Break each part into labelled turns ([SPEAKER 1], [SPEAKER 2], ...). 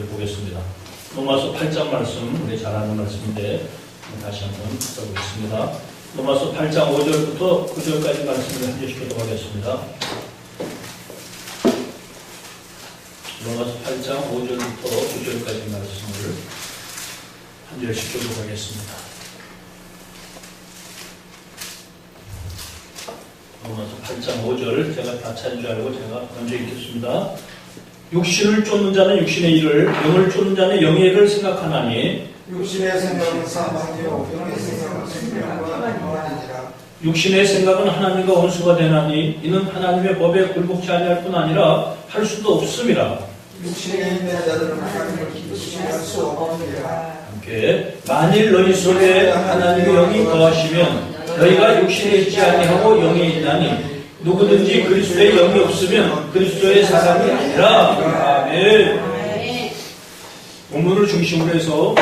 [SPEAKER 1] 보겠습니다. 로마서 8장 말씀, 우리 잘 아는 말씀인데 다시 한번 써보겠습니다. 로마서 8장 5절부터 9절까지 말씀을 한 절씩 보도록 하겠습니다. 로마서 8장 5절부터 9절까지 말씀을 한 절씩 보도록 하겠습니다. 로마서 8장 5절, 제가 다 찾은 줄 알고 제가 먼저 읽겠습니다. 육신을 쫓는 자는 육신의 일을, 영을 쫓는 자는 영의 일을 생각하나니
[SPEAKER 2] 육신의 생각은 사망이요 영의 생각은 생명과 평안이니라.
[SPEAKER 1] 육신의 생각은 하나님과 원수가 되나니 이는 하나님의 법에 굴복치 아니할 뿐 아니라 할 수도 없음이라.
[SPEAKER 2] 육신에 있는 자들은 하나님을 기쁘시게 할 수 없느니라.
[SPEAKER 1] 함께 만일 너희 속에 하나님의 영이 거하시면 너희가 육신에 있지 아니하고 영에 있나니 누구든지 그리스도의 영이 없으면 그리스도의 사람이 아니라. 아멘. 본문을 중심으로 해서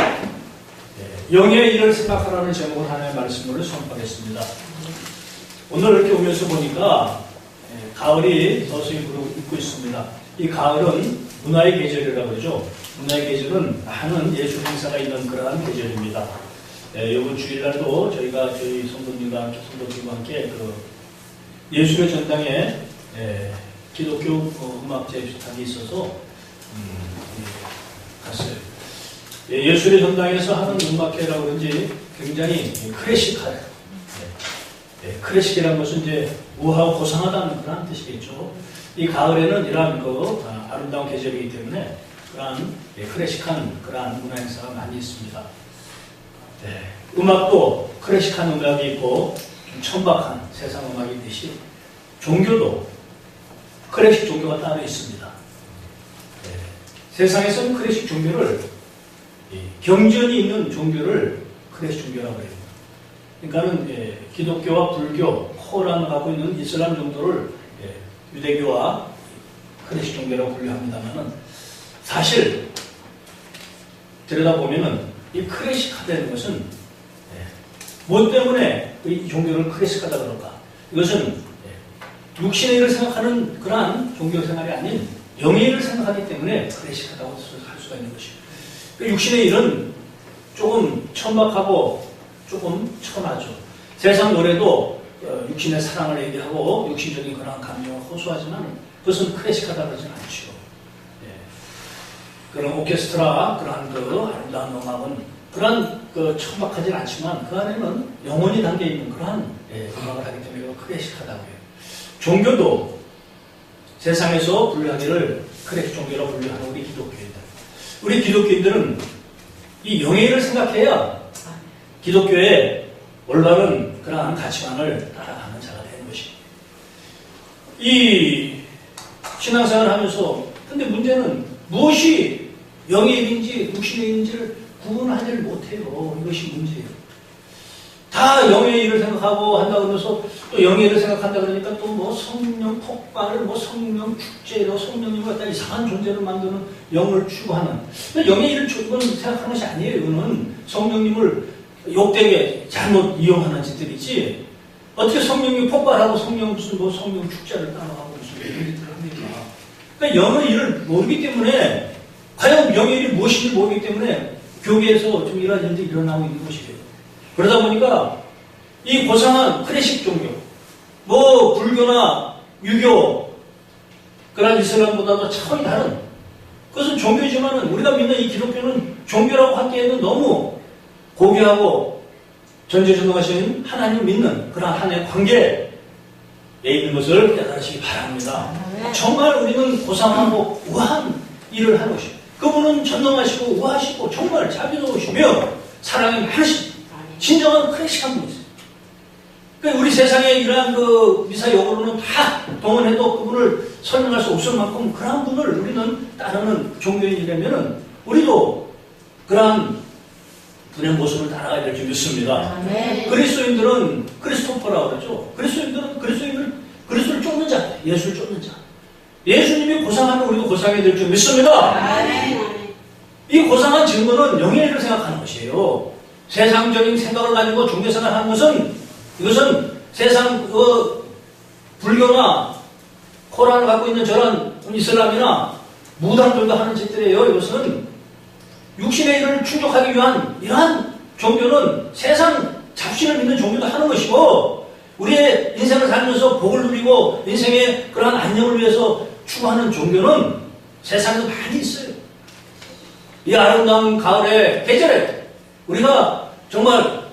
[SPEAKER 1] 영의 일을 생각하라는 제목을 하나의 말씀으로 선포하겠습니다. 오늘 이렇게 오면서 보니까 가을이 서서히 불고 있습니다. 이 가을은 문화의 계절이라고 그러죠. 문화의 계절은 많은 예술 행사가 있는 그러한 계절입니다. 이번 주일날도 저희가 저희 성도님과 함께 예술의 전당에 기독교 음악 제주탄이 있어서 갔어요. 예술의 전당에서 하는 음악회라고 그런지 굉장히 클래식하다. 클래식이라는 것은 이제 우아하고 고상하다는 그런 뜻이겠죠. 이 가을에는 이러한 아름다운 계절이기 때문에 그러한 클래식한 그러한 문화 행사가 많이 있습니다. 음악도 클래식한 음악이 있고 좀 천박한 세상 음악이 있듯이 종교도 클래식 종교가 따로 있습니다. 세상에서는 클래식 종교를 경전이 있는 종교를 클래식 종교라고 해요. 그러니까는 기독교와 불교, 코란을 갖고 있는 이슬람 정도를 유대교와 클래식 종교라고 분류합니다만은 사실 들여다보면은 이 클래식하다는 것은 뭐 때문에 이 종교를 클래식하다 그럴까? 이것은 육신의 일을 생각하는 그러한 종교 생활이 아닌 영의 일을 생각하기 때문에 클래식하다고 할 수가 있는 것이에요. 육신의 일은 조금 천박하고 조금 천하죠. 세상 노래도 육신의 사랑을 얘기하고 육신적인 그런 감정을 호소하지만 그것은 클래식하다 그러진 않죠. 그런 오케스트라, 그러한 아름다운 음악은 그러한 천박하진 않지만 그 안에는 영혼이 담겨 있는 그러한 음악을 하기 때문에 클래식하다고 해요. 종교도 세상에서 분류하기를 클래식 종교라고 분류하는 우리 기독교인들. 우리 기독교인들은 이 영의 일을 생각해야 기독교의 올바른 그러한 가치관을 따라가는 자가 되는 것입니다. 이 신앙생활을 하면서 근데 문제는 무엇이 영의 일인지 육신의 일인지를 구분하지를 못해요. 이것이 문제예요. 다 영의 일을 생각하고 한다 그러면서 또 영의 일을 생각한다 그러니까 또 뭐 성령 폭발을 뭐 성령 축제로 성령님을 갖다 이상한 존재를 만드는 영을 추구하는 영의 일을 생각하는 것이 아니에요. 이거는 성령님을 욕되게 잘못 이용하는 짓들이지 어떻게 성령이 폭발하고 무슨 뭐 성령 축제를 따라가고 무슨 이런 짓들을 합니까? 그러니까 영의 일을 모르기 때문에 과연 영의 일이 무엇인지 모르기 때문에 교계에서 좀 이런 일들이 일어나고 있는 것이에요. 그러다 보니까 이 고상한 클래식 종교, 뭐 불교나 유교, 그런 이슬람보다도 차원이 다른 그것은 종교지만은 우리가 믿는 이 기독교는 종교라고 하기에는 너무 고귀하고 전지전능하신 하나님을 믿는 그런 하나님의 관계에 있는 것을 깨달으시기 바랍니다. 정말 우리는 고상하고 우아한 일을 하는 것입니다. 그분은 전능하시고 우아하시고 정말 자비로우시며 사랑이 많으신 진정한 클래식한 분이세요. 그러니까 우리 세상에 이러한 미사 역으로는 다 동원해도 그분을 설명할 수 없을 만큼 그러한 분을 우리는 따르는 종교인이라면은 우리도 그러한 분의 모습을 따라가야 될 줄 믿습니다. 그리스도인들은 크리스토퍼라고 그러죠. 그리스도인들은 그리스도를 쫓는 자, 예수를 쫓는 자. 예수님이 고상하면 우리도 고상해야 될 줄 믿습니다. 이 고상한 증거는 영의 일을 생각하는 것이에요. 세상적인 생각을 가지고 종교생활을 하는 것은 이것은 세상 불교나 코란을 갖고 있는 저런 이슬람이나 무당들도 하는 짓들이에요. 이것은 육신의 일을 충족하기 위한 이러한 종교는 세상 잡신을 믿는 종교도 하는 것이고, 우리의 인생을 살면서 복을 누리고 인생의 그러한 안녕을 위해서 추구하는 종교는 세상에도 많이 있어요. 이 아름다운 가을의 계절에 우리가 정말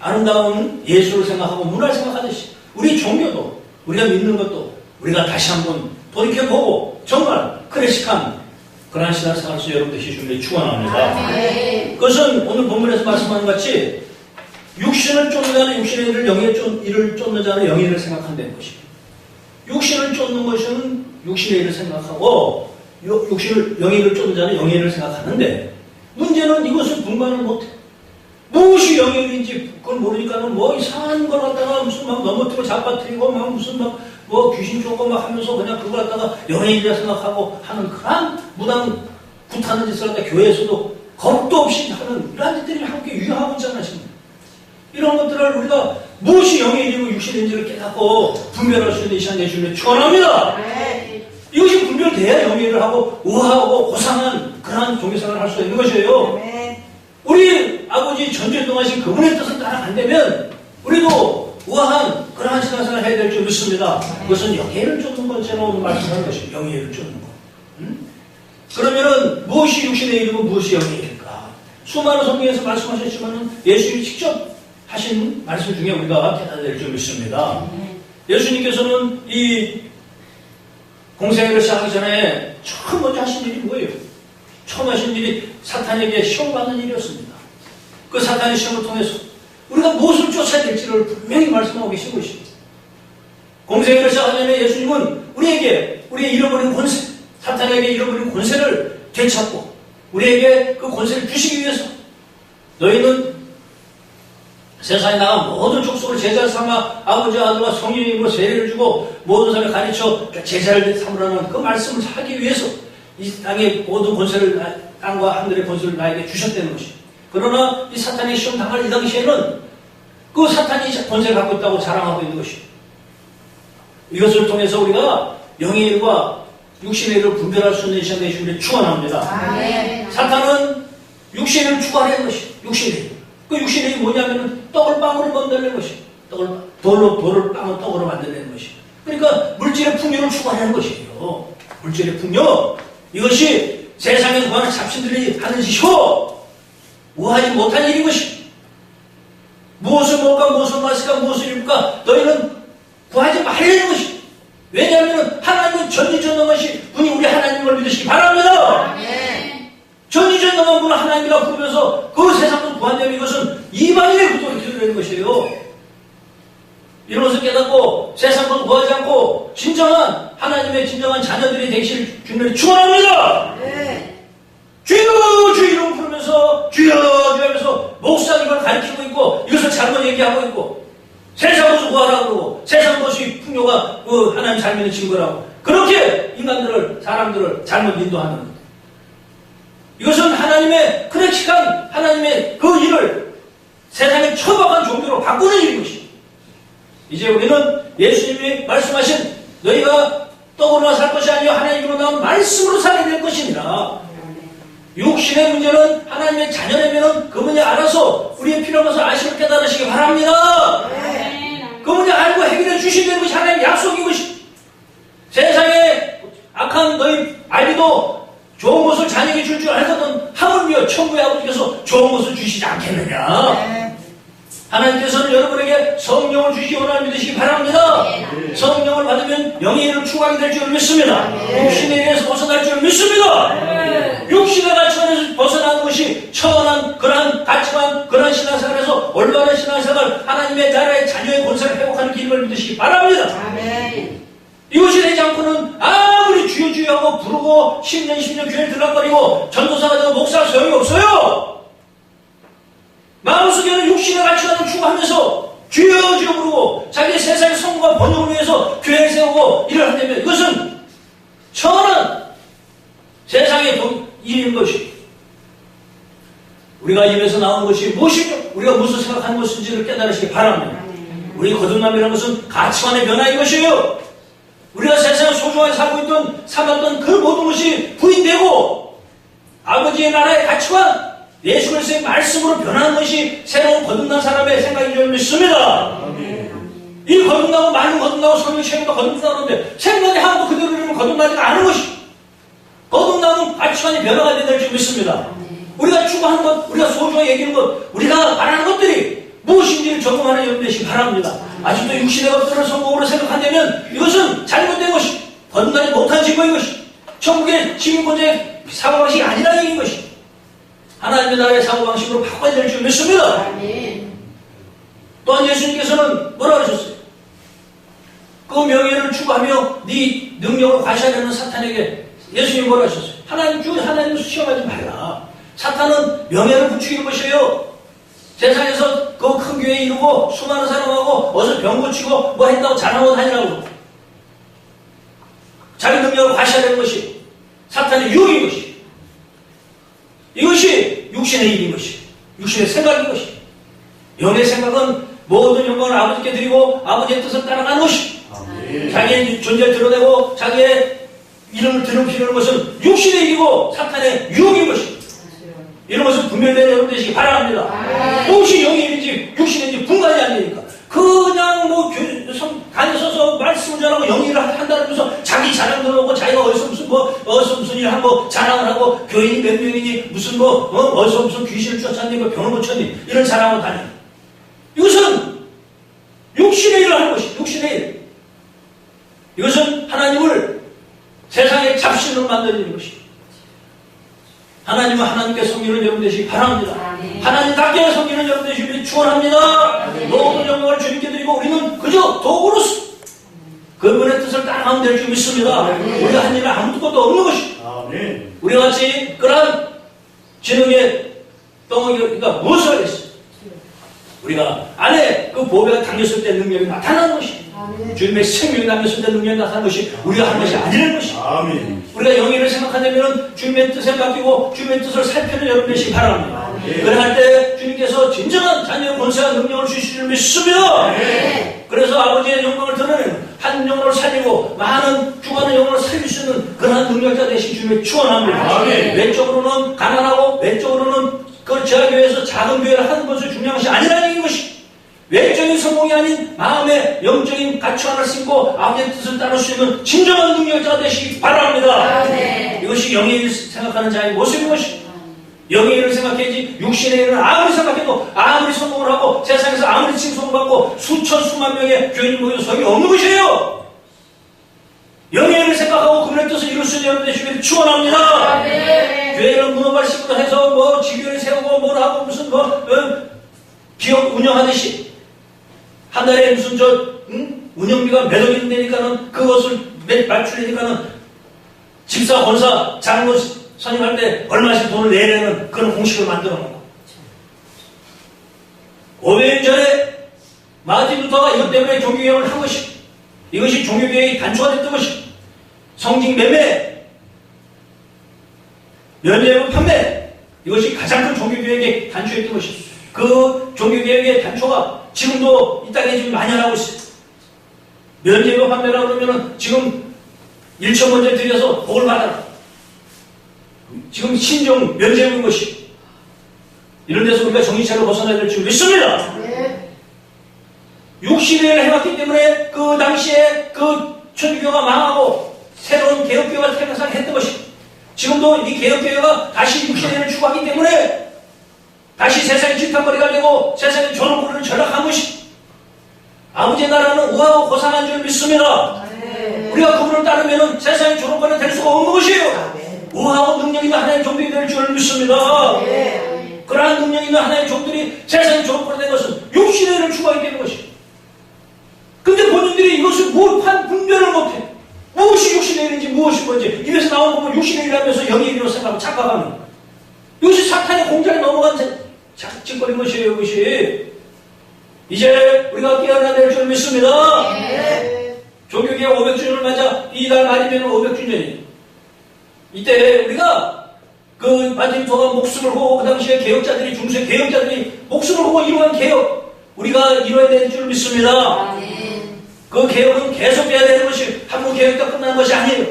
[SPEAKER 1] 아름다운 예수를 생각하고 문화를 생각하듯이 우리 종교도, 우리가 믿는 것도 우리가 다시 한번 돌이켜보고 정말 클래식한 그러한 신앙생활을 여러분들 시중에 축원합니다. 그것은 오늘 본문에서 말씀하는 것 같이 육신을 쫓는 자는 육신의 일을, 영의 일을 쫓는 자는 영의 일을 생각한다는 것입니다. 육신을 쫓는 것은 육신의 일을 생각하고 영의 일을 쫓는 자는 영의 일을 생각하는데, 문제는 이것을 분간을 못해. 무엇이 영의 일인지 그걸 모르니까는 뭐 이상한 걸 갖다가 무슨 막 넘어뜨리고 잡아뜨리고 막 무슨 막 뭐 귀신 쫓고 막 하면서 그냥 그걸 갖다가 영의 일이라 생각하고 하는 그런 무당 굿하는 짓을 갖다 교회에서도 겁도 없이 하는 이러한 짓들이 함께 유행하고 있잖아요, 지금. 이런 것들을 우리가 무엇이 영의 일이고 육신의 일인지를 깨닫고 분별할 수 있는 이 시간 내주면 축원합니다. 이것이 분별돼야 영의 일을 하고 우아하고 고상한 그러한 종교생활을 할 수 있는 것이에요. 우리 아버지 전쟁 동하신 그분의 뜻을 따라간다면 우리도 우아한 그러한 신앙생활을 해야 될 줄 믿습니다. 그것은 영예를 쫓는 것처럼 오늘 말씀하는 것이 영예를 쫓는 것. 그러면은 무엇이 육신의 일이고 무엇이 영의 일일까? 수많은 성경에서 말씀하셨지만은 예수님이 직접 하신 말씀 중에 우리가 깨달아야 될 줄 믿습니다. 예수님께서는 이 공생애를 시작하기 전에 처음 먼저 하신 일이 뭐예요? 처음 하신 일이 사탄에게 시험받는 일이었습니다. 그 사탄의 시험을 통해서 우리가 무엇을 쫓아야 될지를 분명히 말씀하고 계신 것입니다. 공생애를 시작하기 전에 예수님은 우리에게 우리의 잃어버린 권세, 사탄에게 잃어버린 권세를 되찾고 우리에게 그 권세를 주시기 위해서 너희는 세상에 나가 모든 족속을 제자 삼아 아버지와 아들과 성령의 이름으로 세례를 주고 모든 사람을 가르쳐 제자를 삼으라는 그 말씀을 하기 위해서 이 땅의 모든 권세를, 땅과 하늘의 권세를 나에게 주셨다는 것입니다. 그러나 이 사탄의 시험 당할 이 당시에는 그 사탄이 권세를 갖고 있다고 자랑하고 있는 것입니다. 이것을 통해서 우리가 영의 일과 육신의 일을 분별할 수 있는 시간 되시기를 축원합니다. 사탄은 육신의 일을 추구하려는 것입니다. 육신의 일. 그 육신의 일이 뭐냐면은 떡을 빵으로 만들려는 것입니다. 돌을 빵을 떡으로 만들려는 것입니다. 그러니까 물질의 풍요를 추구하려는 것이에요. 물질의 풍요. 이것이 세상에서 구하는 잡신들이 하는 짓이고 우하지 못한 일인 것입니다. 무엇을 먹을까, 무엇을 마실까, 무엇을 입을까 너희는 구하지 말라는 것입니다. 왜냐하면 하나님은 전지전능하신 분이 우리 하나님을 믿으시기 바랍니다. 전지전능한 분은 하나님이라 부르면서 그 세상을 구한다면 이것은 이방인의 구도를 기도하는 것이에요. 이런 것을 깨닫고 세상을 구하지 않고 진정한 하나님의 진정한 자녀들이 되실 주님을 축원합니다. 주여 주여 이름 부르면서 주여 주여 하면서 목사님을 가르치고 있고 이것을 잘못 얘기하고 있고 세상 것을 구하라고 그러고 세상 것이 풍요가 그 하나님 잘 믿는 친구라고 그렇게 인간들을 사람들을 잘못 인도하는 것. 이것은 하나님의 클래식한 하나님의 그 일을 세상에 처박한 종교로 바꾸는 일인 것입니다. 이제 우리는 예수님이 말씀하신 너희가 떡으로만 살 것이 아니요 하나님으로 나온 말씀으로 살아야 될 것이니라. 육신의 문제는 하나님의 자녀라면 그 문제 알아서 우리의 필요한 것을 아시고 깨달으시기 바랍니다. 그 문제 알고 해결해 주시는 것이 하나님의 약속인 것입니다. 세상에 악한 너희 아비도 좋은 것을 자녀에게 줄 줄 알거든 하물며 천국의 아버지께서 좋은 것을 주시지 않겠느냐. 하나님께서는 여러분에게 성령을 주시기 원하는 믿으시기 바랍니다. 성령을 받으면 영의 일을 추구하게 될 줄 믿습니다. 육신의 일에서 벗어날 줄 믿습니다. 육신의 가치관에서 벗어나는 것이 천한 그러한 가치관, 그러한 신앙생활에서 올바른 신앙생활, 하나님의 나라의 자녀의 권세를 회복하는 길을 믿으시기 바랍니다. 이것이 되지 않고는 아무리 주여 주여 하고 부르고 10년 10년 교회를 들락거리고 전도사가 되고 목사가 소용이 없어요. 마음속에는 육신의 가치관을 추구하면서 주여 주여 부르고 자기 세상의 성공과 번영을 위해서 교회를 세우고 일을 한다면 이것은 천한 세상의 일인 것이 우리가 입에서 나오는 것이 무엇이죠? 우리가 무엇을 생각하는 것인지를 깨달으시기 바랍니다. 우리 거듭남이라는 것은 가치관의 변화인 것이에요. 우리가 세상에 소중하게 살고 있던 살았던 그 모든 것이 부인되고 아버지의 나라의 가치관, 예수 그리스도의 말씀으로 변하는 것이 새로운 거듭난 사람의 생각인 줄 믿습니다. 이 거듭나고 많은 거듭나고 성령 체험도 거듭나는데 생각이 하나도 그대로 이러면 거듭나지가 않은 것이, 거듭나면 가치관이 변화가 된다는 줄 믿습니다. 우리가 추구하는 것, 우리가 소중하게 얘기하는 것, 우리가 말하는 것들이 무엇인지를 점검하는 여러분 되시기 바랍니다. 아직도 육신의 것들을 성공으로 생각한다면 이것은 잘못된 것이, 거듭나지 못한 증거인 것이, 천국의 시민권자의 사고방식이 아니라는 얘기인 것이, 하나님의 나라의 사고방식으로 바꿔야 될 줄 믿습니다. 또한 예수님께서는 뭐라 그러셨어요? 그 명예를 추구하며 네 능력을 과시하려는 사탄에게 예수님이 뭐라 하셨어요? 하나님을 시험하지 말라. 사탄은 명예를 부추기는 것이에요. 세상에서 그 큰 교회 이루고 수많은 사람하고 어서 병 고치고 뭐 했다고 자랑하고 다니라고, 자기 능력을 과시하려는 것이 사탄의 유혹인 것이, 이것이 육신의 일인 것이, 육신의 생각인 것이. 영의 생각은 모든 영광을 아버지께 드리고 아버지의 뜻을 따라가는 것이, 자기의 존재를 드러내고 자기의 이름을 드러내는 것은 육신의 일이고 사탄의 유혹인 것이, 이런 것은 분별되는 여러분 되시기 바랍니다. 무엇이 영의 일인지 육신의 일인지 분간이 안 되니까 그냥 뭐 간에 서서 말씀을 전하고 영의를 한다면서 자기 자랑 들어오고 자기가 어디서 무슨 일 하고 자랑을 하고 교인이 몇 명이니 무슨 어디서 무슨 귀신을 쫓았니 뭐 병을 고쳤니 이런 자랑을 다니. 이것은 육신의 일을 하는 것이, 육신의 일. 이것은 하나님을 세상의 잡신으로 만들어지는 것이. 하나님은 하나님께 섬기는 여러분 되시기 바랍니다. 하나님답게 섬기는 여러분 되시기를 축원합니다. 모든 영광을 주님께 드리고 우리는 그저 도구로서 그분의 뜻을 따라가면 될 줄 믿습니다. 우리가 한 일은 아무것도 없는 것이, 우리가 같이 그러한 지능의 덩어리가 무엇을 하겠어요? 우리가 안에 그 보배가 담겼을 때 능력이 나타나는 것이, 주님의 생명이 담겼을 때 능력이 나타나는 것이 우리가 하는 것이 아니라는 것이. 우리가 영예를 생각하려면 주님의 뜻에 맡기고 주님의 뜻을 살피는 여러분 되시기 바랍니다. 그럴 때 주님께서 진정한 자녀의 권세와 능력을 주실 줄 믿습니다. 그래서 아버지의 영광을 드러내는, 한 영혼을 살리고 많은 죽어가는 영혼을 살릴 수 있는 그러한 능력자 되신 주님을 축원합니다. 외적으로는 가난하고 외적으로는 그 지하교회에서 작은 교회를 하는 것이 중요한 것이 아니라는 것이, 외적인 성공이 아닌 마음의 영적인 가치관을 심고 아버지의 뜻을 따를 수 있는 진정한 능력자가 되시기 바랍니다. 이것이 영의 일을 생각하는 자의 모습인 것이, 영의 일을 생각해야지 육신의 일은 아무리 생각해도 아무리 성공을 하고 세상에서 아무리 칭송받고 수천 수만 명의 교인이 모여도 소용이 없는 것이에요. 영의 일을 생각하고 그분의 뜻을 이룰 수 있는 여러분 되시기를 축원합니다. 교회를 문어발 씹고 해서 뭐 지교를 세우고 뭘 하고 무슨 기업 운영하듯이 한 달에 무슨 운영비가 몇 억이 되니까는 그것을 맞추려니까는 집사, 권사, 장로 선임할 때 얼마씩 돈을 내려는 그런 공식을 만들어 놓은 거. 500년 전에 마틴 루터가 이것 때문에 종교개혁을 한 것이, 이것이 종교개혁의 단초가 됐던 것이, 성직 매매, 면제부 판매, 이것이 가장 큰 종교개혁의 단초였던 것이, 그 종교개혁의 단초가 지금도 이 땅에 지금 만연하고 있어요. 면제부 판매라고 그러면은 지금 1,000번째 드려서 복을 받아라. 지금 신종 면제부인 것이, 이런 데서 우리가 정신차려 벗어나야 될 줄 믿습니다. 육신을 해왔기 때문에 그 당시에 그 천주교가 망하고 새로운 개혁교회가 태어나했던 것이, 지금도 이 개혁교회가 다시 육신을 추구하기 때문에 다시 세상의 질타거리가 되고 세상의 존엄권을 전락한 것이, 아버지의 나라는 우하고 고상한 줄 믿습니다. 우리가 그분을 따르면 세상의 존엄권은 될 수가 없는 것이에요. 우하고 능력 있는 하나님의 종들이 될 줄 믿습니다. 그러한 능력 있는 하나님의 종들이 세상의 존엄권이 된 것은 육신의 일을 추구하기 때문인 것이. 근데 본인들이 이것을 분별을 못해. 무엇이 육신의 일인지 무엇이 뭔지 입에서 나오는 거 육신의 일이라면서 영의 일이라고 생각하고 착각하는, 이것이 사탄의 공장에 넘어간 짓거린 것이에요. 이것이 이제 우리가 깨어나야 될 줄 믿습니다. 종교개혁 500주년을 맞아 이달 말이면 500주년이에요. 이때 우리가 그 마틴 루터가 목숨을 걸고 그 당시에 개혁자들이, 중세 개혁자들이 목숨을 걸고 이루어간 개혁, 우리가 이루어야 될 줄 믿습니다. 그 개혁은 계속해야 되는 것이, 한번 개혁 때 끝나는 것이 아니에요.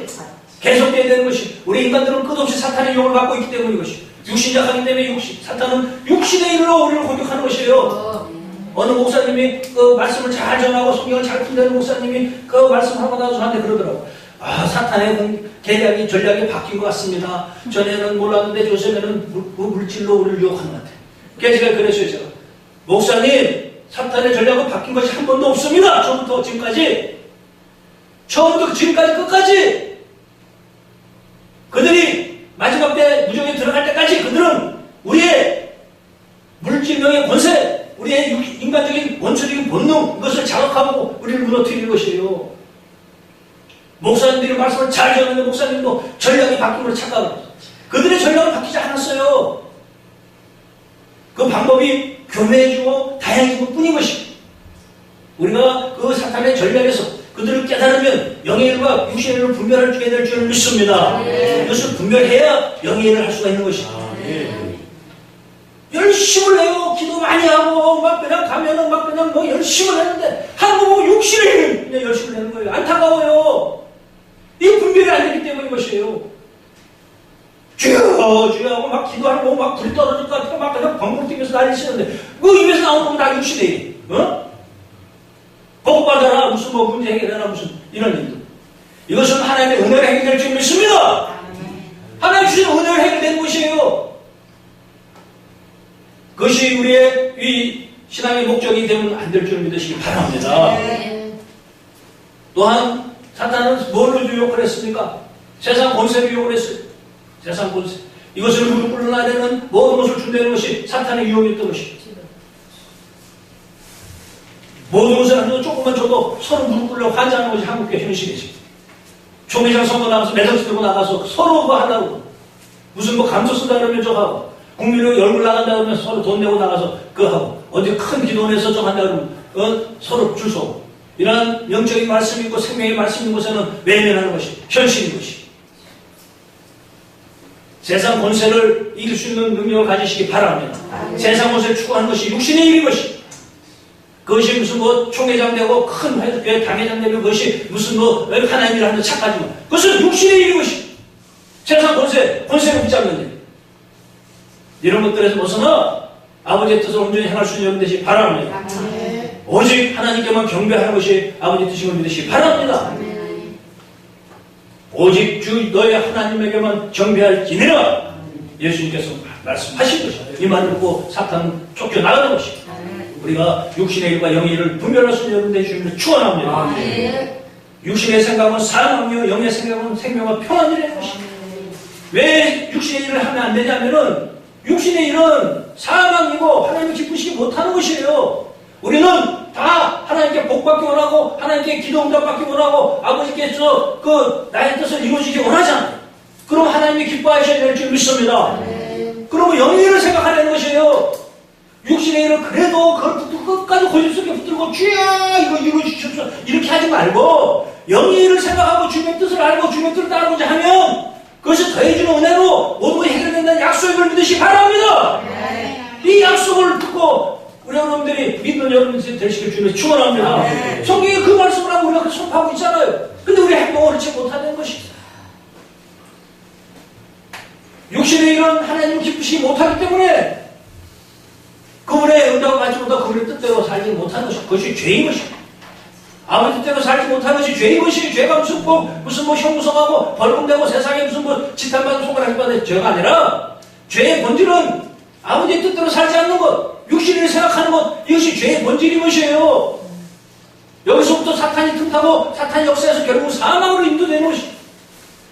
[SPEAKER 1] 계속돼야 되는 것이 우리 인간들은 끝없이 사탄의 영을 받고 있기 때문인 것이 육신작하기 때문에 사탄은 육신의 일로 우리를 공격하는 것이에요. 어느 목사님이 그 말씀을 잘 전하고 성경을 잘 푼다는 목사님이 그 말씀하고 나서 저한테 그러더라고. 사탄의 계략이 전략이 바뀐 것 같습니다. 전에는 몰랐는데 요즘에는 물질로 우리를 유혹하는 것 같아요. 그래서 제가 그랬어요. 제가 목사님 사탄의 전략은 바뀐 것이 한 번도 없습니다. 처음부터 지금까지 끝까지 그들이 마지막 때 무정에 들어갈 때까지 그들은 우리의 물질명의 권세, 우리의 인간적인 원초적인 본능 이것을 자극하고 우리를 무너뜨리는 것이에요. 목사님들이 말씀을 잘 전하는데 목사님도 전략이 바뀐 걸 착각을 했어요. 그들의 전략은 바뀌지 않았어요. 그 방법이 교묘해지고 다양해지고 뿐인 것이 우리가 그 사탄의 전략에서 그들을 깨달으면 영의 일과 육신의 일을 분별할 수 있는 줄 믿습니다. 이것을 분별해야 영의 일을 할 수가 있는 것이다. 열심을 해요. 기도 많이 하고 막 그냥 가면은 막 그냥 뭐 열심을 했는데 한국 육신의 일을 그냥 열심을 하는 거예요. 안타까워요. 이 분별이 안 되기 때문인 것이에요. 주여 하고 막 기도하고 막 불이 떨어질 것 같고 막 그냥 방금 뛰면서 난리치는데 그 입에서 나오는 건 다 육신의 일. 복받아라 무슨 뭐 문제 해결해라 무슨 이런 일도. 이것은 하나님의 은혜를 해결될 줄 믿습니다. 하나님 주신 은혜를 해결된 것이에요. 그것이 우리의 이 신앙의 목적이 되면 안 될 줄 믿으시기 바랍니다. 또한 사탄은 뭘로 유혹을 했습니까? 세상 권세로 유혹을 했어요. 세상 권세. 이것을 무릎 꿇는 아래는 모든 것을 준다는 것이 사탄의 유혹이었던 것입니다. 모든 것을 하면서 조금만 줘도 서로 무릎 꿇려 환장하는 것이 한국의 현실이지. 총회장 선거 나가서 매점수 들고 나가서 서로 뭐 하려고. 무슨 뭐 감초 쓴다 그러면 저 하고. 국민의 얼굴 나간다 그러면 서로 돈 내고 나가서 그거 하고. 어디 큰 기도원에서 좀 한다 그러면 서로 줄 서고. 이러한 영적인 말씀이 있고 생명의 말씀인 곳에는 외면하는 것이 현실인 것이. 세상 권세를 이길 수 있는 능력을 가지시기 바랍니다. 세상 권세를 추구하는 것이 육신의 일인 것이. 그것이 무슨 뭐 총회장 되고 큰 회의 당회장 되면 그것이 무슨 뭐 하나님 일을 하는 착하지만 그것은 육신의 일인 것이. 세상 권세를 붙잡는 일. 이런 것들에서 벗어나 아버지의 뜻을 온전히 행할 수 있는 되시기 바랍니다. 오직 하나님께만 경배하는 것이 아버지 뜻임을 믿으시기 바랍니다. 오직 주 너의 하나님에게만 경배할지니라 예수님께서 말씀하신 것이다. 이 말을 듣고 사탄은 쫓겨나가는 것이다. 우리가 육신의 일과 영의 일을 분별할 수 있는 여러분 되시기를 축원합니다. 육신의 생각은 사망이요 영의 생각은 생명과 평안이라는 것입니다. 왜 육신의 일을 하면 안 되냐면은 육신의 일은 사망이고 하나님을 기쁘시기 못하는 것이에요. 우리는 다 하나님께 복받기 원하고 하나님께 기도 응답받기 원하고 아버지께서 그 나의 뜻을 이루어지기 원하잖아요. 그럼 하나님이 기뻐하셔야 될 줄 믿습니다. 그러면 영의 일을 생각하려는 것이에요. 육신의 일을 그래도 그걸 끝까지 고집스럽게 붙들고 주야 이거 이루어주십시오 이렇게 하지 말고 영의 일을 생각하고 주님의 뜻을 알고 주님의 뜻을 따르고자 하면 그것이 더해주는 은혜로 모든 것이 해결된다는 약속을 믿으시기 바랍니다. 이 약속을 듣고 우리 여러분들이 믿는 여러분들이 되시길 주님의 축원합니다. 성경에 그 말씀을 하고 우리가 선포하고 있잖아요. 근데 우리 행동을 그렇지 못하는 것입니다. 육신의 일은 하나님을 기쁘시기 못하기 때문에 그분의 응답을 받지 못하고 그분의 뜻대로 살지 못하는 것이 그것이 죄인 것입니다. 아버지 뜻대로 살지 못하는 것이 죄인 것이 죄가 무슨 뭐 형무성하고 벌금되고 세상에 무슨 뭐 지탄받은 손가락이 받는 죄가 아니라 죄의 본질은 아버지의 뜻대로 살지 않는 것, 육신을 생각하는 것, 이것이 죄의 본질인 것이에요. 여기서부터 사탄이 틈타고 사탄이 역사에서 결국 사망으로 인도되는 것이.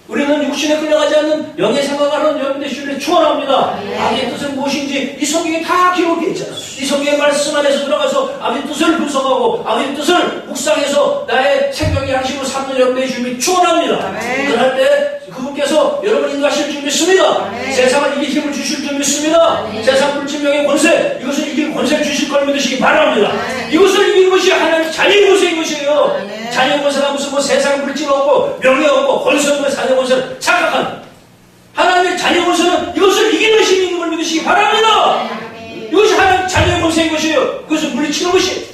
[SPEAKER 1] 우리는 육신에 끌려가지 않는 영의 생각하는 여러분들 주님을 축원합니다. 아버지의 뜻은 무엇인지 이 성경에 다 기록되어 있잖아. 이 성경의 말씀 안에서 들어가서 아버지의 뜻을 분석하고 아버지의 뜻을 묵상해서 나의 생명의 양식으로 삼는 여러분들의 주님을 축원합니다. 그럴 때 그분께서 여러분 인도하실 줄 믿습니다. 세상을 이길 힘을 주실 줄 믿습니다. 세상 불진명의 권세 이것을 이길 권세를 주실 걸 믿으시기 바랍니다. 이것을 이기는 것이 하나님 자녀의 권세인 것이에요. 자녀의 권세가 무슨 뭐 세상 물질 없고 명예 없고 권세 없고 자녀의 권세를 착각한 하나님의 자녀의 권세는 이것을 이기는 것이 있는 걸 믿으시기 바랍니다. 이것이 하나님 자녀의 권세인 것이에요. 이것을 물리치는 것이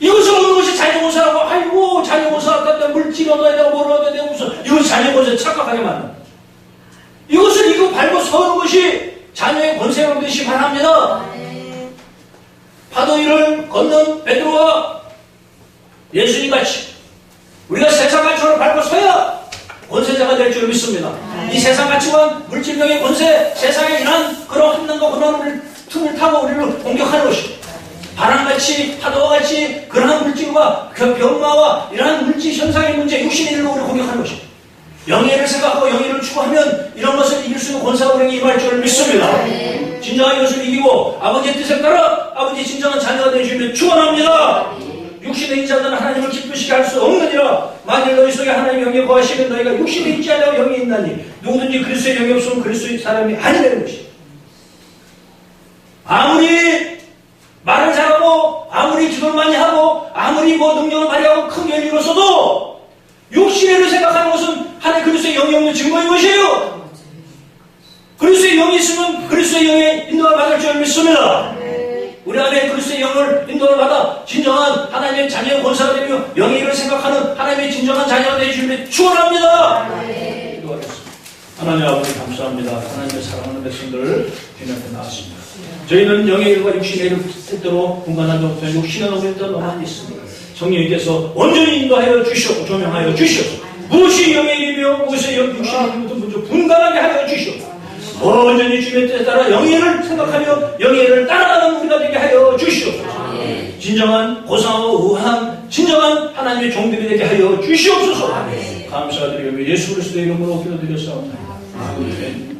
[SPEAKER 1] 이것을 얻는 것이 자녀의 권세라고 아이고 자녀의 권세 아까 물질 얻어야 되고 뭘 얻어야 되고 무슨 이것을 밟고 서는 것이 자녀의 권세가 되시 바랍니다. 파도 위를 걷는 베드로와 예수님 같이 우리가 세상 가치관을 밟고 서야 권세자가 될 줄 믿습니다. 이 세상 가치관, 물질력의 권세, 세상에 이런 그런 한난과 그런 틈을 타고 우리를 공격하는 것이 바람같이 파도와 같이 그러한 물질과 병마와 이러한 물질 현상의 문제, 육신의 일로 우리를 공격하는 것이 영예를 생각하고 영예를 추구하면 이런 것을 이길 수 있는 권세가 우리에게 임할 줄 믿습니다. 진정한 이것을 이기고 아버지의 뜻에 따라 아버지의 진정한 자녀가 되시기를 축원합니다. 육신의 인자들은 하나님을 기쁘시게 할 수 없느니라. 만일 너희 속에 하나님의 영이 거하시면 너희가 육신에 있지 않냐고 영이 있나니 누구든지 그리스도의 영이 없으면 그리스도의 사람이 아니라는 것이. 아무리 말을 잘하고 아무리 기도를 많이 하고 아무리 능력을 발휘하고 큰 일을 이뤘어도 육신의 일을 생각하는 것은 하나님 그리스도의 영이 없는 증거인 것이에요. 그리스도의 영이 있으면 그리스도의 영의 인도를 받을 줄 믿습니다. 우리 안에 그리스도의 영을 인도를 받아 진정한 하나님의 자녀의 권사가 되며 영의 일을 생각하는 하나님의 진정한 자녀가 되시기를 축원합니다. 기도하겠습니다. 하나님 아버지 감사합니다. 하나님의 사랑하는 백성들 주님 앞에 나왔습니다. 저희는 영의 일과 육신의 일을 뜻대로 분간하지 못하여 육신의 노릇에 너무 많이 있습니다. 성령님께서 온전히 인도하여 주시옵고 조명하여 주시옵소서. 무엇이 영의 일이며 무엇이 육신의 일이며 먼저 분간하게 하여 주시옵소서. 온전히 주님의 뜻에 따라 영예를 생각하며 영예를 따라가는 우리가 되게 하여 주시옵소서. 진정한 고상하고 우한 진정한 하나님의 종들이 되게 하여 주시옵소서. 감사드리며 예수 그리스도의 이름으로 기도드렸사옵나이다. 아멘.